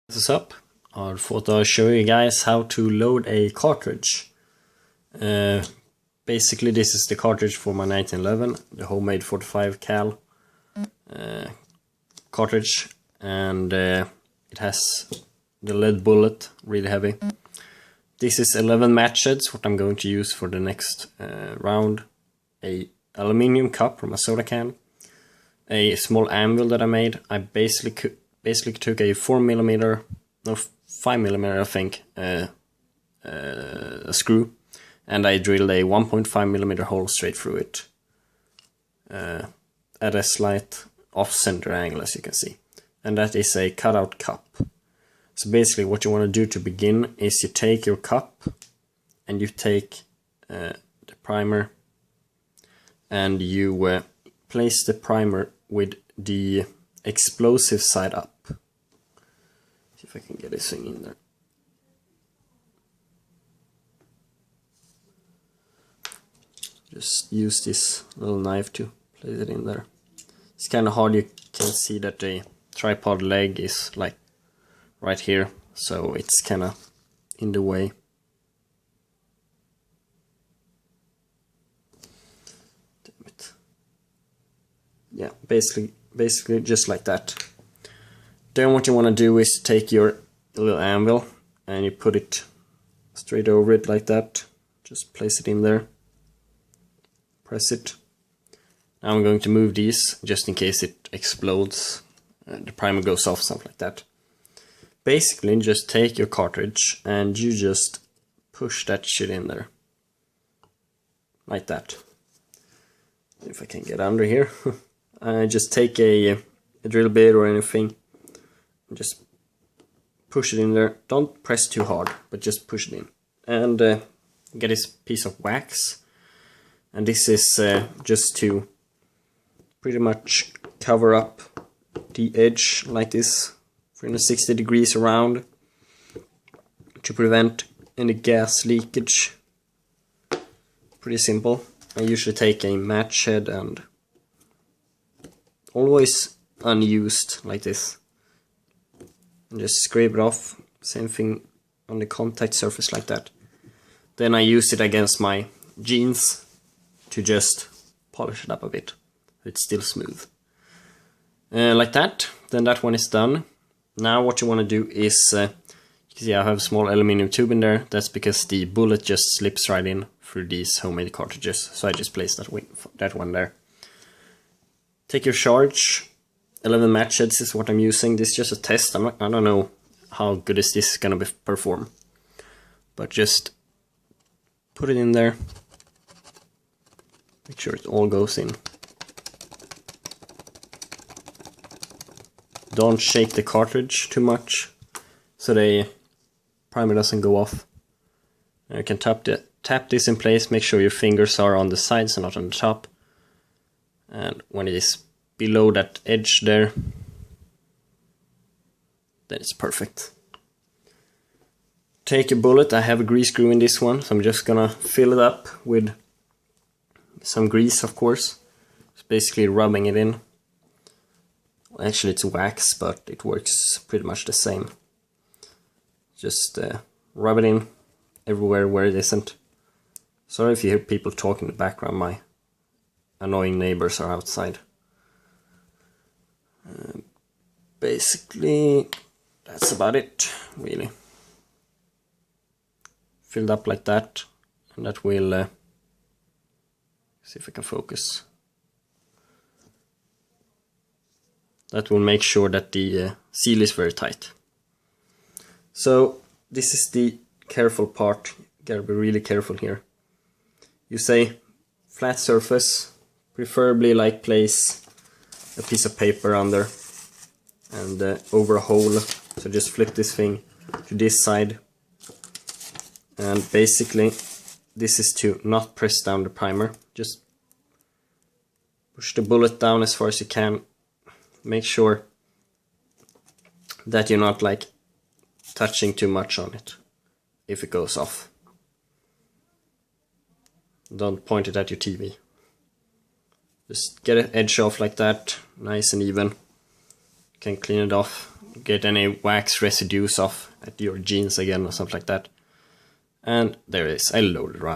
This up, I thought I'll show you guys how to load a cartridge. Basically this is the cartridge for my 1911, the homemade 45 cal cartridge, and it has the lead bullet, really heavy. This is 11 match heads, what I'm going to use for the next round. A aluminium cup from a soda can, a small anvil that I made. I basically took a 5mm I think, a screw, and I drilled a 1.5mm hole straight through it at a slight off-center angle, as you can see. And that is a cutout cup. So basically what you want to do to begin is you take your cup and you take the primer and you place the primer with the explosive side up. See if I can get this thing in there. Just use this little knife to place it in there. It's kind of hard, you can see that the tripod leg is like right here, so it's kind of in the way. Damn it. Yeah, basically just like that. Then what you want to do is take your little anvil and you put it straight over it like that. Just place it in there. Press it. Now I'm going to move these just in case it explodes, the primer goes off, something like that. Basically just take your cartridge and you just push that shit in there. Like that. If I can get under here. Just take a drill bit or anything. Just push it in there. Don't press too hard, but just push it in. And get this piece of wax. And this is just to pretty much cover up the edge like this, 360 degrees around, to prevent any gas leakage. Pretty simple. I usually take a match head and always unused like this. And just scrape it off, same thing on the contact surface like that. Then I use it against my jeans to just polish it up a bit. It's still smooth. Like that, then that one is done. Now what you want to do is, you can see I have a small aluminium tube in there. That's because the bullet just slips right in through these homemade cartridges. So I just placed that one there. Take your charge. 11 match heads is what I'm using. This is just a test. I don't know how good is this gonna perform, but just put it in there. Make sure it all goes in. Don't shake the cartridge too much so the primer doesn't go off. You can tap this in place. Make sure your fingers are on the sides and not on the top. And when it is below that edge there, then it's perfect. Take a bullet. I have a grease screw in this one, so I'm just gonna fill it up with some grease, of course. It's basically rubbing it in. Well, actually it's wax, but it works pretty much the same. Just rub it in everywhere where it isn't. Sorry if you hear people talking in the background, my annoying neighbors are outside. Basically that's about it, really. Filled up like that, and that will see if I can focus. That will make sure that the seal is very tight. So this is the careful part. You gotta be really careful here. You say flat surface, preferably like place a piece of paper under and over a hole. So just flip this thing to this side, and basically this is to not press down the primer. Just push the bullet down as far as you can. Make sure that you're not like touching too much on it if it goes off. Don't point it at your TV. Just get an edge off like that, nice and even. You can clean it off get any wax residues off at your jeans again or something like that. And there it is, I loaded around.